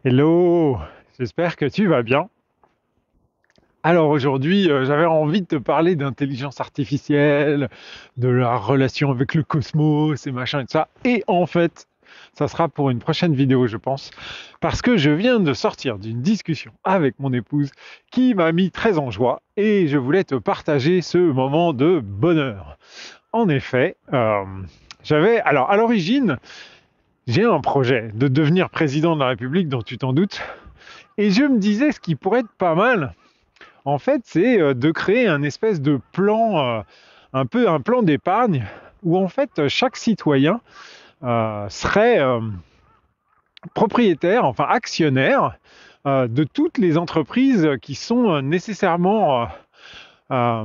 Hello, j'espère que tu vas bien. Alors aujourd'hui, j'avais envie de te parler d'intelligence artificielle, de la relation avec le cosmos et machin et tout ça. Et en fait, ça sera pour une prochaine vidéo, je pense, parce que je viens de sortir d'une discussion avec mon épouse qui m'a mis très en joie et je voulais te partager ce moment de bonheur. En effet, alors à l'origine, j'ai un projet de devenir président de la République, dont tu t'en doutes. Et je me disais, ce qui pourrait être pas mal, en fait, c'est de créer un espèce de plan, un peu un plan d'épargne, où en fait chaque citoyen serait propriétaire, enfin actionnaire, de toutes les entreprises qui sont nécessairement euh,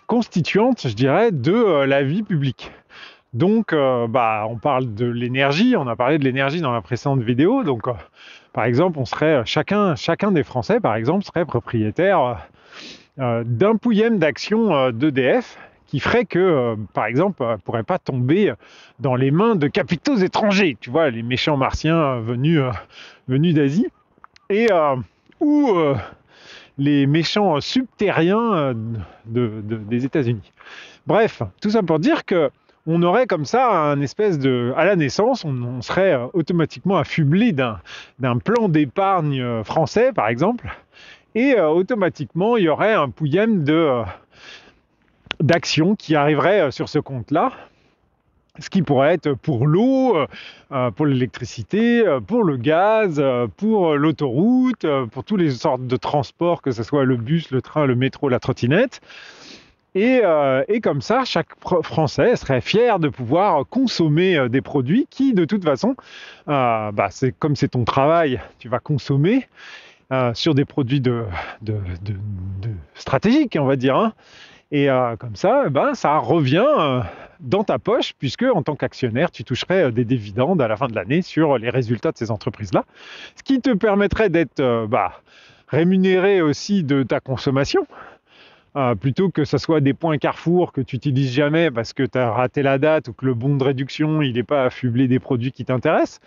constituantes, je dirais, de la vie publique. Donc, on parle de l'énergie, on a parlé de l'énergie dans la précédente vidéo, donc par exemple, on serait chacun des Français, par exemple, serait propriétaire d'un pouillème d'actions d'EDF qui ferait que, par exemple, ne pourrait pas tomber dans les mains de capitaux étrangers, tu vois, les méchants martiens venus d'Asie, et ou les méchants subterriens des États-Unis. Bref, tout ça pour dire que on aurait comme ça un espèce de... À la naissance, on serait automatiquement affublé d'un plan d'épargne français, par exemple, et automatiquement, il y aurait un pouillème d'actions qui arriverait sur ce compte-là, ce qui pourrait être pour l'eau, pour l'électricité, pour le gaz, pour l'autoroute, pour toutes les sortes de transports, que ce soit le bus, le train, le métro, la trottinette. Et comme ça, chaque Français serait fier de pouvoir consommer des produits qui, de toute façon, c'est comme c'est ton travail, tu vas consommer sur des produits de stratégiques, on va dire. Hein. Et comme ça, ça revient dans ta poche, puisque en tant qu'actionnaire, tu toucherais des dividendes à la fin de l'année sur les résultats de ces entreprises-là, ce qui te permettrait d'être rémunéré aussi de ta consommation, plutôt que ce soit des points Carrefour que tu n'utilises jamais parce que tu as raté la date ou que le bon de réduction il n'est pas affublé des produits qui t'intéressent.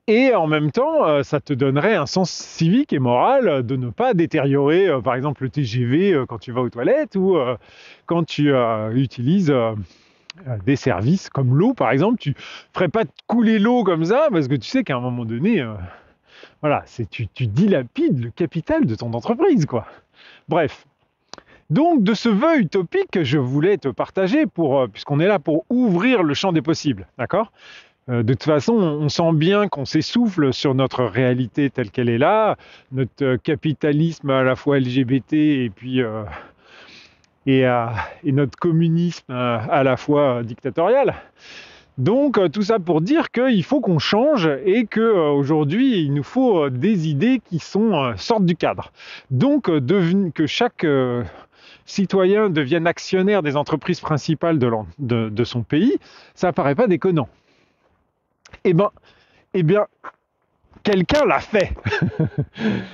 Et en même temps, ça te donnerait un sens civique et moral de ne pas détériorer, par exemple, le TGV quand tu vas aux toilettes ou quand tu utilises des services comme l'eau, par exemple. Tu ne ferais pas couler l'eau comme ça parce que tu sais qu'à un moment donné, voilà, tu dilapides le capital de ton entreprise, quoi. Bref. Donc, de ce vœu utopique, je voulais te partager puisqu'on est là pour ouvrir le champ des possibles, d'accord? De toute façon, on sent bien qu'on s'essouffle sur notre réalité telle qu'elle est là, notre capitalisme à la fois LGBT et notre communisme à la fois dictatorial. Donc tout ça pour dire qu'il faut qu'on change et qu'aujourd'hui il nous faut des idées qui sortent du cadre. Donc que chaque citoyen devienne actionnaire des entreprises principales de son pays, ça paraît pas déconnant. Eh ben, eh bien, quelqu'un l'a fait.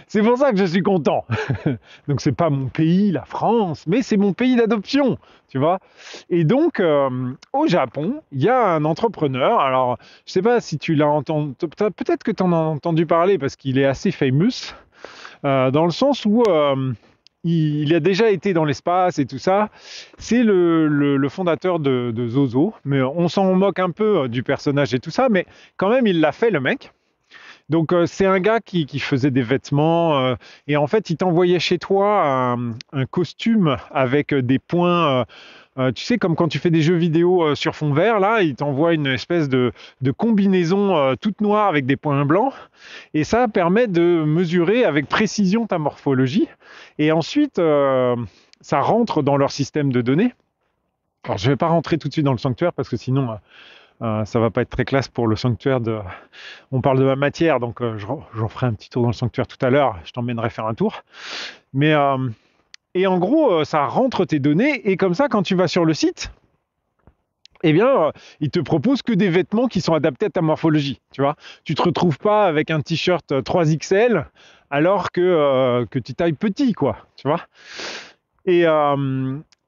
C'est pour ça que je suis content. Donc c'est pas mon pays, la France, mais c'est mon pays d'adoption, tu vois. Et donc au Japon, il y a un entrepreneur. Alors je sais pas si tu l'as entendu, peut-être que tu en as entendu parler parce qu'il est assez famous, dans le sens où il a déjà été dans l'espace et tout ça. C'est le fondateur de Zozo, mais on s'en moque un peu du personnage et tout ça, mais quand même il l'a fait le mec. Donc c'est un gars qui faisait des vêtements et en fait il t'envoyait chez toi un costume avec des points, tu sais comme quand tu fais des jeux vidéo sur fond vert, là il t'envoie une espèce de combinaison toute noire avec des points blancs et ça permet de mesurer avec précision ta morphologie et ensuite ça rentre dans leur système de données. Alors je ne vais pas rentrer tout de suite dans le sanctuaire parce que sinon ça va pas être très classe pour le sanctuaire de... On parle de la matière, donc j'en ferai un petit tour dans le sanctuaire tout à l'heure, je t'emmènerai faire un tour. Mais, et en gros, ça rentre tes données, et comme ça, quand tu vas sur le site, eh bien, il te propose que des vêtements qui sont adaptés à ta morphologie, tu vois. Tu te retrouves pas avec un t-shirt 3XL, alors que tu tailles petit, quoi, tu vois. Et,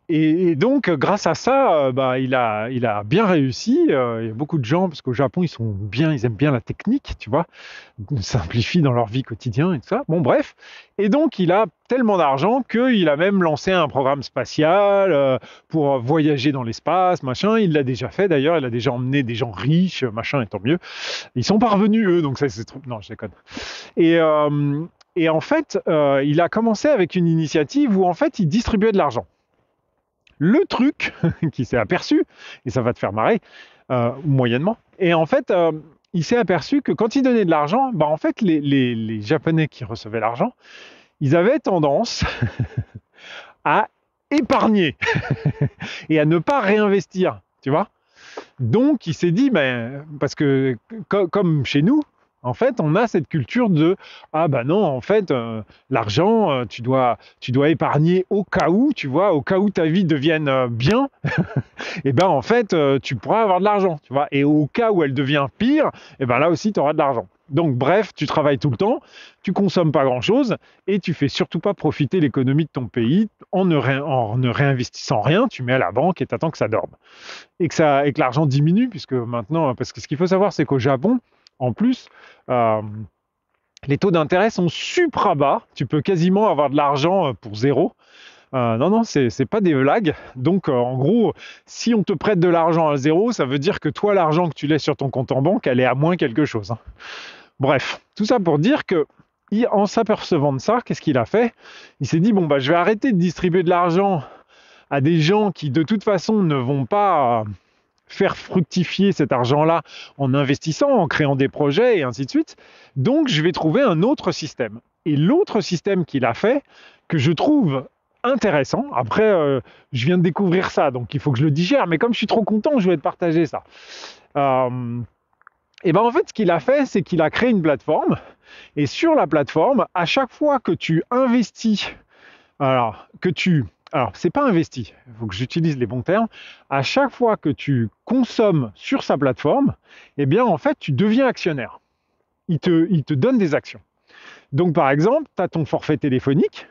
Et donc, grâce à ça, bah, il a bien réussi. Il y a beaucoup de gens, parce qu'au Japon, ils aiment bien la technique, tu vois, ils simplifient dans leur vie quotidienne et tout ça. Bon, bref. Et donc, il a tellement d'argent qu'il a même lancé un programme spatial pour voyager dans l'espace, machin. Il l'a déjà fait d'ailleurs. Il a déjà emmené des gens riches, machin, et tant mieux. Ils sont parvenus eux, donc ça c'est trop. Non, je déconne. Et et en fait, il a commencé avec une initiative où en fait, il distribuait de l'argent. Le truc qui s'est aperçu, et ça va te faire marrer, moyennement, et en fait, il s'est aperçu que quand il donnait de l'argent, bah, en fait, les Japonais qui recevaient l'argent, ils avaient tendance à épargner et à ne pas réinvestir, tu vois. Donc, il s'est dit, ben, parce que comme chez nous, en fait, on a cette culture de ah ben non, en fait, l'argent, tu dois épargner au cas où, tu vois, au cas où ta vie devienne bien, et ben en fait, tu pourras avoir de l'argent, tu vois. Et au cas où elle devient pire, et ben là aussi, tu auras de l'argent. Donc, bref, tu travailles tout le temps, tu consommes pas grand-chose, et tu fais surtout pas profiter l'économie de ton pays en ne réinvestissant rien, tu mets à la banque et tu attends que ça dorme et que l'argent diminue, puisque maintenant, parce que ce qu'il faut savoir, c'est qu'au Japon, en plus, euh, les taux d'intérêt sont supra bas. Tu peux quasiment avoir de l'argent pour zéro. Non, non, c'est pas des blagues. Donc, en gros, si on te prête de l'argent à zéro, ça veut dire que toi, l'argent que tu laisses sur ton compte en banque, elle est à moins quelque chose, hein. Bref, tout ça pour dire que, en s'apercevant de ça, qu'est-ce qu'il a fait? Il s'est dit, bon, bah, je vais arrêter de distribuer de l'argent à des gens qui, de toute façon, ne vont pas faire fructifier cet argent-là en investissant, en créant des projets et ainsi de suite. Donc, je vais trouver un autre système. Et l'autre système qu'il a fait, que je trouve intéressant, après, je viens de découvrir ça, donc il faut que je le digère, mais comme je suis trop content, je vais te partager ça. Et ben en fait, ce qu'il a fait, c'est qu'il a créé une plateforme, et sur la plateforme, à chaque fois que tu investis, alors, c'est pas investi, il faut que j'utilise les bons termes. À chaque fois que tu consommes sur sa plateforme, eh bien, en fait, tu deviens actionnaire. Il te donne des actions. Donc, par exemple, tu as ton forfait téléphonique.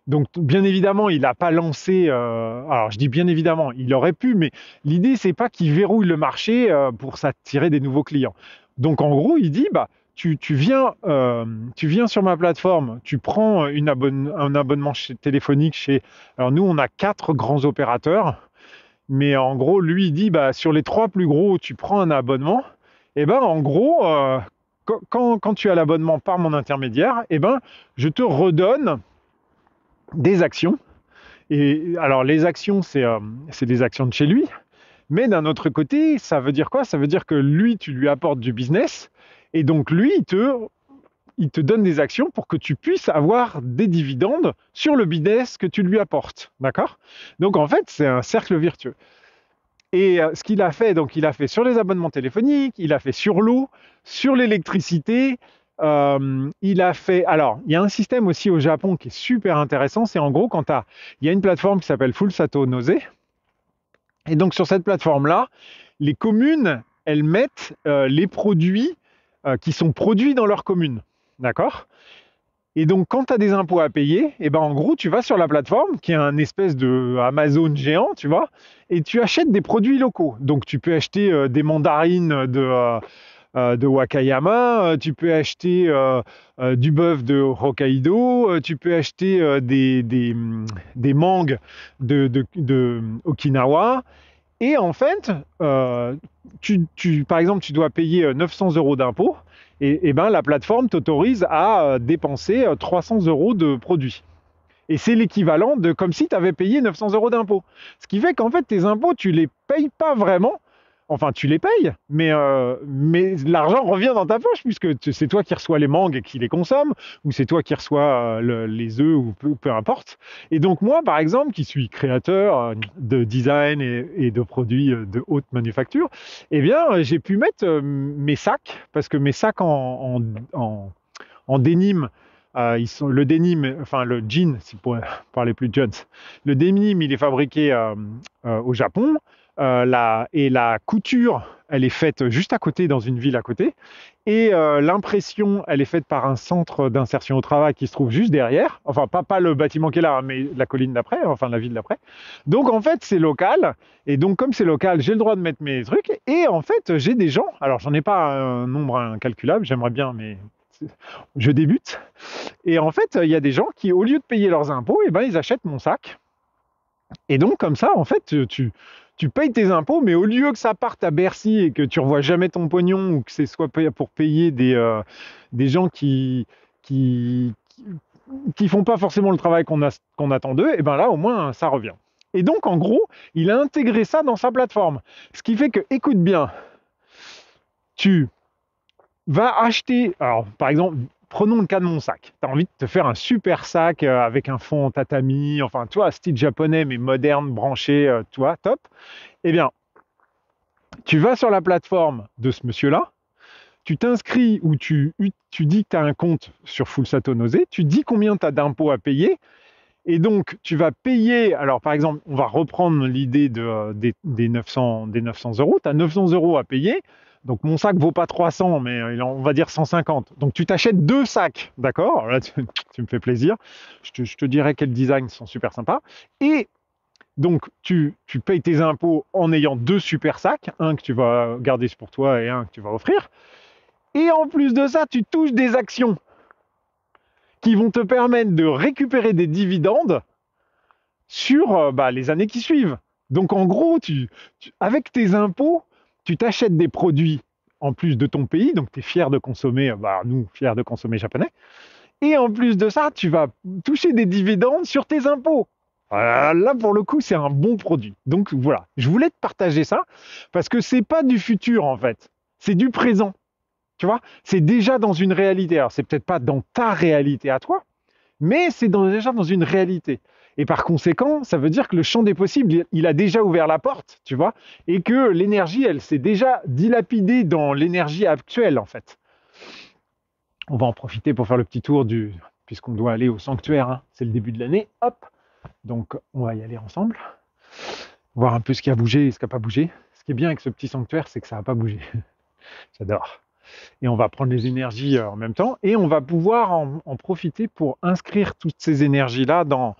Donc, bien évidemment, il n'a pas lancé. Alors, je dis bien évidemment, il aurait pu, mais l'idée, c'est pas qu'il verrouille le marché pour s'attirer des nouveaux clients. Donc, en gros, il dit, bah, tu viens sur ma plateforme, tu prends un abonnement téléphonique chez. Alors, nous, on a 4 grands opérateurs, mais en gros, lui, il dit, bah, sur les 3 plus gros, tu prends un abonnement. Et ben, en gros, quand tu as l'abonnement par mon intermédiaire, et ben, je te redonne des actions. Et alors, les actions, c'est des actions de chez lui. Mais d'un autre côté, ça veut dire quoi? Ça veut dire que lui, tu lui apportes du business. Et donc, lui, il te donne des actions pour que tu puisses avoir des dividendes sur le business que tu lui apportes. D'accord? Donc, en fait, c'est un cercle vertueux. Et ce qu'il a fait, donc, il a fait sur les abonnements téléphoniques, il a fait sur l'eau, sur l'électricité, il a fait. Alors, il y a un système aussi au Japon qui est super intéressant. C'est en gros il y a une plateforme qui s'appelle Fullsato Nose. Et donc, sur cette plateforme-là, les communes, elles mettent les produits qui sont produits dans leur commune. D'accord? Et donc, quand tu as des impôts à payer, et ben en gros, tu vas sur la plateforme, qui est un espèce de Amazon géant, tu vois, et tu achètes des produits locaux. Donc, tu peux acheter des mandarines de Wakayama, tu peux acheter du bœuf de Hokkaido, tu peux acheter des mangues de Okinawa. Et en fait, par exemple, tu dois payer 900 euros d'impôts, et ben, la plateforme t'autorise à dépenser 300 euros de produits. Et c'est l'équivalent de comme si tu avais payé 900 euros d'impôts. Ce qui fait qu'en fait, tes impôts, tu les payes pas vraiment. Enfin, tu les payes, mais l'argent revient dans ta poche, puisque c'est toi qui reçois les mangues et qui les consomme, ou c'est toi qui reçois les œufs, ou peu importe. Et donc moi, par exemple, qui suis créateur de design et de produits de haute manufacture, eh bien, j'ai pu mettre mes sacs, parce que mes sacs en denim, le denim, enfin le jean, si pour parler plus jeans, le denim, il est fabriqué au Japon, et la couture, elle est faite juste à côté, dans une ville à côté. Et l'impression, elle est faite par un centre d'insertion au travail qui se trouve juste derrière. Enfin, pas le bâtiment qui est là, mais la colline d'après, enfin la ville d'après. Donc en fait, c'est local. Et donc comme c'est local, j'ai le droit de mettre mes trucs. Et en fait, j'ai des gens, alors j'en ai pas un nombre incalculable, j'aimerais bien, mais je débute. Et en fait, il y a des gens qui, au lieu de payer leurs impôts, eh ben, ils achètent mon sac. Et donc, comme ça, en fait, tu payes tes impôts, mais au lieu que ça parte à Bercy et que tu revois jamais ton pognon ou que ce soit pour payer des gens qui, qui font pas forcément le travail qu'on attend d'eux, et ben là, au moins, ça revient. Et donc, en gros, il a intégré ça dans sa plateforme. Ce qui fait que, écoute bien, tu vas acheter, alors par exemple, prenons le cas de mon sac. Tu as envie de te faire un super sac avec un fond en tatami, enfin, tu vois, style japonais, mais moderne, branché, tu vois, top. Eh bien, tu vas sur la plateforme de ce monsieur-là, tu t'inscris ou tu dis que tu as un compte sur Full Sato Nose, tu dis combien tu as d'impôts à payer, et donc tu vas payer, alors par exemple, on va reprendre l'idée des 900 euros, tu as 900 euros à payer, donc mon sac vaut pas 300, mais on va dire 150. Donc tu t'achètes 2 sacs, d'accord? Là, tu me fais plaisir. Je te dirai quels designs sont super sympas. Et donc tu payes tes impôts en ayant 2 super sacs, un que tu vas garder pour toi et un que tu vas offrir. Et en plus de ça, tu touches des actions qui vont te permettre de récupérer des dividendes sur les années qui suivent. Donc en gros, avec tes impôts, tu t'achètes des produits en plus de ton pays, donc tu es fier de consommer, nous, fiers de consommer japonais, et en plus de ça, tu vas toucher des dividendes sur tes impôts. Là, pour le coup, c'est un bon produit. Donc voilà, je voulais te partager ça, parce que c'est pas du futur en fait, c'est du présent. Tu vois, c'est déjà dans une réalité. Alors, c'est peut-être pas dans ta réalité à toi, mais c'est déjà dans une réalité. Et par conséquent, ça veut dire que le champ des possibles, il a déjà ouvert la porte, tu vois, et que l'énergie, elle s'est déjà dilapidée dans l'énergie actuelle, en fait. On va en profiter pour faire le petit tour puisqu'on doit aller au sanctuaire, hein. C'est le début de l'année, hop. Donc, on va y aller ensemble, voir un peu ce qui a bougé et ce qui n'a pas bougé. Ce qui est bien avec ce petit sanctuaire, c'est que ça n'a pas bougé. J'adore. Et on va prendre les énergies en même temps, et on va pouvoir en profiter pour inscrire toutes ces énergies-là dans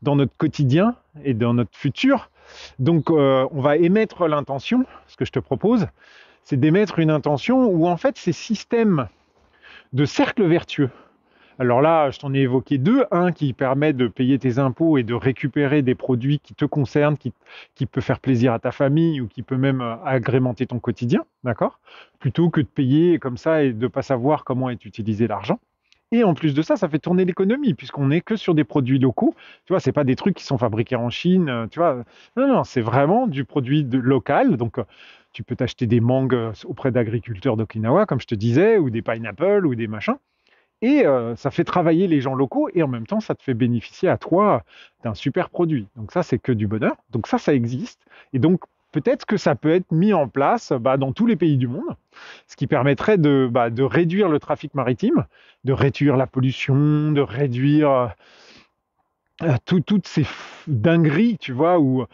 notre quotidien et dans notre futur. Donc, on va émettre l'intention. Ce que je te propose, c'est d'émettre une intention où, en fait, ces systèmes de cercle vertueux. Alors là, je t'en ai évoqué 2. Un qui permet de payer tes impôts et de récupérer des produits qui te concernent, qui peut faire plaisir à ta famille ou qui peut même agrémenter ton quotidien, d'accord? Plutôt que de payer comme ça et de ne pas savoir comment est utilisé l'argent. Et en plus de ça, ça fait tourner l'économie, puisqu'on n'est que sur des produits locaux. Tu vois, c'est pas des trucs qui sont fabriqués en Chine, tu vois. Non, c'est vraiment du produit local. Donc, tu peux t'acheter des mangues auprès d'agriculteurs d'Okinawa, comme je te disais, ou des pineapples, ou des machins. Et ça fait travailler les gens locaux, et en même temps, ça te fait bénéficier à toi d'un super produit. Donc ça, c'est que du bonheur. Donc ça existe. Et donc, peut-être que ça peut être mis en place dans tous les pays du monde, ce qui permettrait de réduire le trafic maritime, de réduire la pollution, de réduire toutes ces dingueries, tu vois, où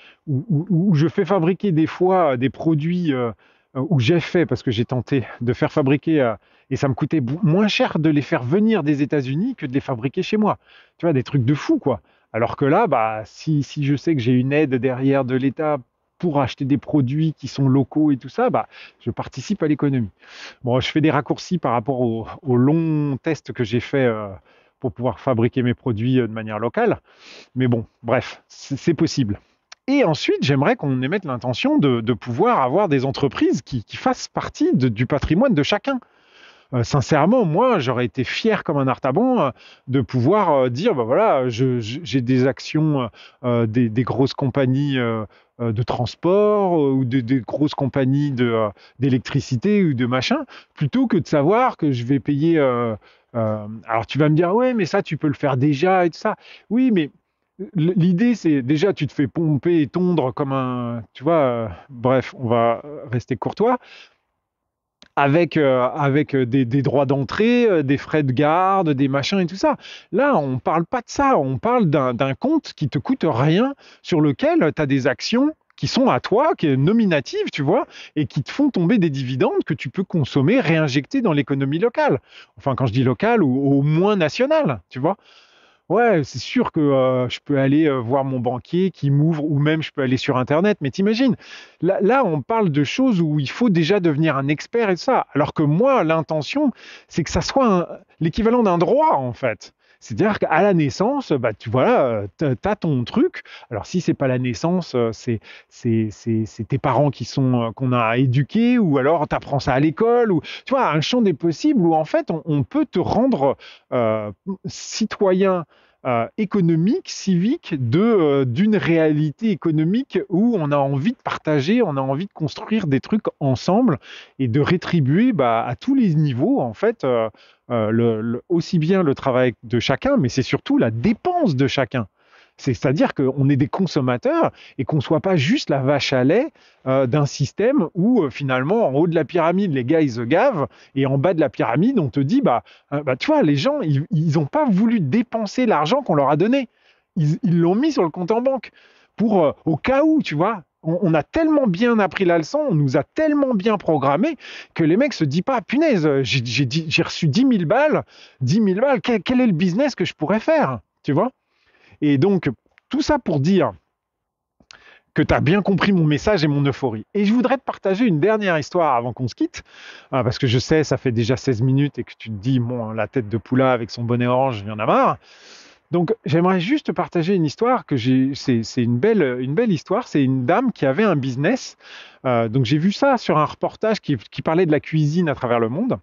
je fais fabriquer des fois des produits, où j'ai fait, parce que j'ai tenté de faire fabriquer, et ça me coûtait moins cher de les faire venir des États-Unis que de les fabriquer chez moi. Tu vois, des trucs de fou, quoi. Alors que là, si je sais que j'ai une aide derrière de l'État pour acheter des produits qui sont locaux et tout ça, je participe à l'économie. Bon, je fais des raccourcis par rapport au long test que j'ai fait pour pouvoir fabriquer mes produits de manière locale. Mais bon, bref, c'est possible. Et ensuite, j'aimerais qu'on émette l'intention de pouvoir avoir des entreprises qui fassent partie du patrimoine de chacun. Sincèrement, moi, j'aurais été fier comme un artaban de pouvoir dire, voilà, j'ai des actions des grosses compagnies de transport ou des grosses compagnies d'électricité ou de machin, plutôt que de savoir que je vais payer. Alors tu vas me dire, ouais, mais ça, tu peux le faire déjà et tout ça. Oui, mais l'idée, c'est déjà, tu te fais pomper et tondre comme un, tu vois, bref, on va rester courtois avec des droits d'entrée, des frais de garde, des machins et tout ça. Là, on ne parle pas de ça, on parle d'un compte qui te coûte rien, sur lequel tu as des actions qui sont à toi, qui est nominative, tu vois, et qui te font tomber des dividendes que tu peux consommer, réinjecter dans l'économie locale. Enfin, quand je dis locale, ou au moins nationale, tu vois. Ouais, c'est sûr que je peux aller voir mon banquier qui m'ouvre, ou même je peux aller sur Internet. Mais t'imagines, là, on parle de choses où il faut déjà devenir un expert et ça. Alors que moi, l'intention, c'est que ça soit l'équivalent d'un droit, en fait. C'est-à-dire qu'à la naissance, bah, tu vois, t'as ton truc. Alors si c'est pas la naissance, c'est tes parents qui sont qu'on a éduqués, ou alors t'apprends ça à l'école, ou tu vois, un champ des possibles où en fait on peut te rendre citoyen économique, civique d'une réalité économique où on a envie de partager, on a envie de construire des trucs ensemble et de rétribuer bah, à tous les niveaux en fait aussi bien le travail de chacun, mais c'est surtout la dépense de chacun. C'est-à-dire qu'on est des consommateurs et qu'on ne soit pas juste la vache à lait d'un système où finalement en haut de la pyramide les gars ils se gavent et en bas de la pyramide on te dit bah tu vois les gens ils ont pas voulu dépenser l'argent qu'on leur a donné. Ils l'ont mis sur le compte en banque pour au cas où tu vois. On a tellement bien appris la leçon, on nous a tellement bien programmé que les mecs se disent pas punaise j'ai reçu 10 000 balles quel est le business que je pourrais faire tu vois. Et donc, tout ça pour dire que tu as bien compris mon message et mon euphorie. Et je voudrais te partager une dernière histoire avant qu'on se quitte, parce que je sais, ça fait déjà 16 minutes et que tu te dis, bon, la tête de Poula avec son bonnet orange, il y en a marre. Donc, j'aimerais juste te partager une histoire c'est une belle histoire. C'est une dame qui avait un business. Donc, j'ai vu ça sur un reportage qui parlait de la cuisine à travers le monde.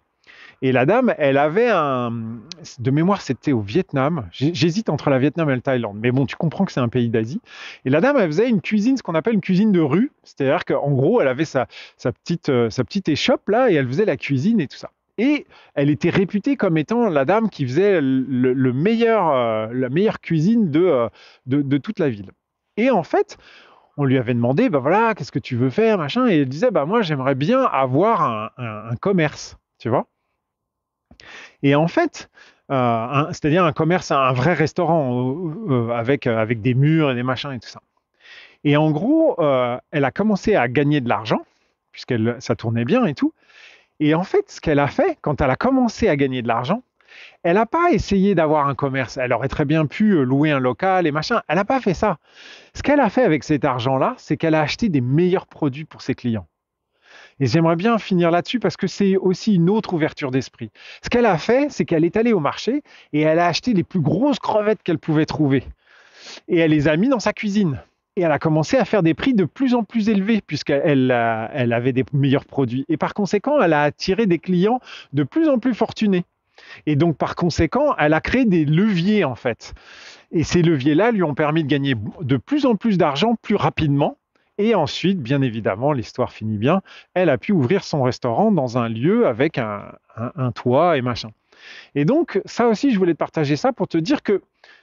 Et la dame, elle avait de mémoire, c'était au Vietnam. J'hésite entre la Vietnam et le Thaïlande. Mais bon, tu comprends que c'est un pays d'Asie. Et la dame, elle faisait une cuisine, ce qu'on appelle une cuisine de rue. C'est-à-dire qu'en gros, elle avait sa petite échoppe là et elle faisait la cuisine et tout ça. Et elle était réputée comme étant la dame qui faisait le meilleur, la meilleure cuisine de toute la ville. Et en fait, on lui avait demandé, bah voilà, qu'est-ce que tu veux faire, machin. Et elle disait, bah moi, j'aimerais bien avoir un commerce, tu vois. Et en fait, c'est-à-dire un commerce, un vrai restaurant avec des murs et des machins et tout ça. Et en gros, elle a commencé à gagner de l'argent, ça tournait bien et tout. Et en fait, ce qu'elle a fait, quand elle a commencé à gagner de l'argent, elle n'a pas essayé d'avoir un commerce. Elle aurait très bien pu louer un local et machin. Elle n'a pas fait ça. Ce qu'elle a fait avec cet argent-là, c'est qu'elle a acheté des meilleurs produits pour ses clients. Et j'aimerais bien finir là-dessus parce que c'est aussi une autre ouverture d'esprit. Ce qu'elle a fait, c'est qu'elle est allée au marché et elle a acheté les plus grosses crevettes qu'elle pouvait trouver. Et elle les a mis dans sa cuisine. Et elle a commencé à faire des prix de plus en plus élevés puisqu'elle avait des meilleurs produits. Et par conséquent, elle a attiré des clients de plus en plus fortunés. Et donc, par conséquent, elle a créé des leviers, en fait. Et ces leviers-là lui ont permis de gagner de plus en plus d'argent plus rapidement. Et ensuite, bien évidemment, l'histoire finit bien, elle a pu ouvrir son restaurant dans un lieu avec un toit et machin. Et donc, ça aussi, je voulais te partager ça pour te dire que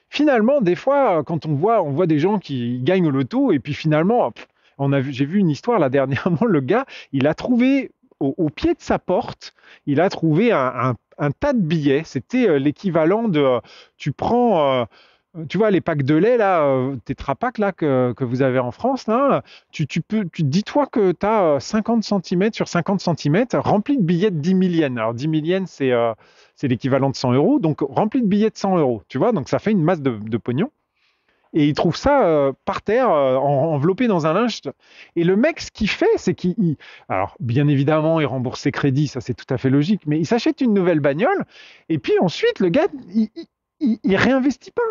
finalement, des fois, quand on voit des gens qui gagnent au loto et puis finalement, j'ai vu une histoire là dernièrement, le gars, il a trouvé au pied de sa porte, il a trouvé un tas de billets. C'était l'équivalent de, tu prends tu vois, les packs de lait, là, Tetra Pak, là, que vous avez en France, là, dis-toi que tu as 50 centimètres sur 50 centimètres remplis de billets de 10 000 yens. Alors, 10 000 yens, c'est l'équivalent de 100 euros. Donc, remplis de billets de 100 euros, tu vois. Donc, ça fait une masse de pognon. Et il trouve ça par terre, enveloppé dans un linge. Et le mec, ce qu'il fait, c'est alors, bien évidemment, il rembourse ses crédits, ça c'est tout à fait logique, mais il s'achète une nouvelle bagnole, et puis ensuite, le gars, il réinvestit pas.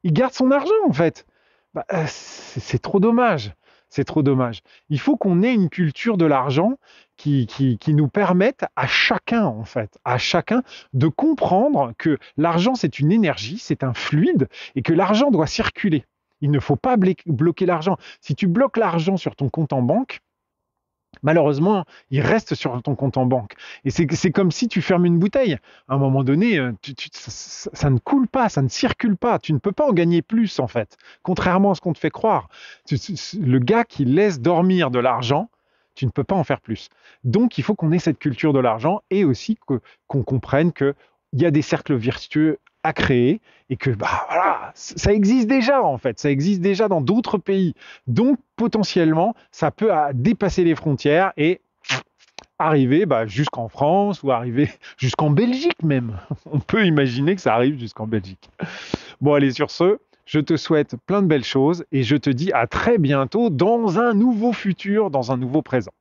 Il garde son argent, en fait. Bah, c'est trop dommage. C'est trop dommage. Il faut qu'on ait une culture de l'argent qui nous permette à chacun, en fait, à chacun de comprendre que l'argent, c'est une énergie, c'est un fluide, et que l'argent doit circuler. Il ne faut pas bloquer l'argent. Si tu bloques l'argent sur ton compte en banque, malheureusement, il reste sur ton compte en banque. Et c'est comme si tu fermes une bouteille. À un moment donné, ça ne coule pas, ça ne circule pas. Tu ne peux pas en gagner plus, en fait. Contrairement à ce qu'on te fait croire. Le gars qui laisse dormir de l'argent, tu ne peux pas en faire plus. Donc, il faut qu'on ait cette culture de l'argent et aussi qu'on comprenne qu'il y a des cercles vertueux à créer et que voilà, ça existe déjà en fait, ça existe déjà dans d'autres pays. Donc potentiellement, ça peut dépasser les frontières et arriver jusqu'en France ou arriver jusqu'en Belgique même. On peut imaginer que ça arrive jusqu'en Belgique. Bon, allez, sur ce, je te souhaite plein de belles choses et je te dis à très bientôt dans un nouveau futur, dans un nouveau présent.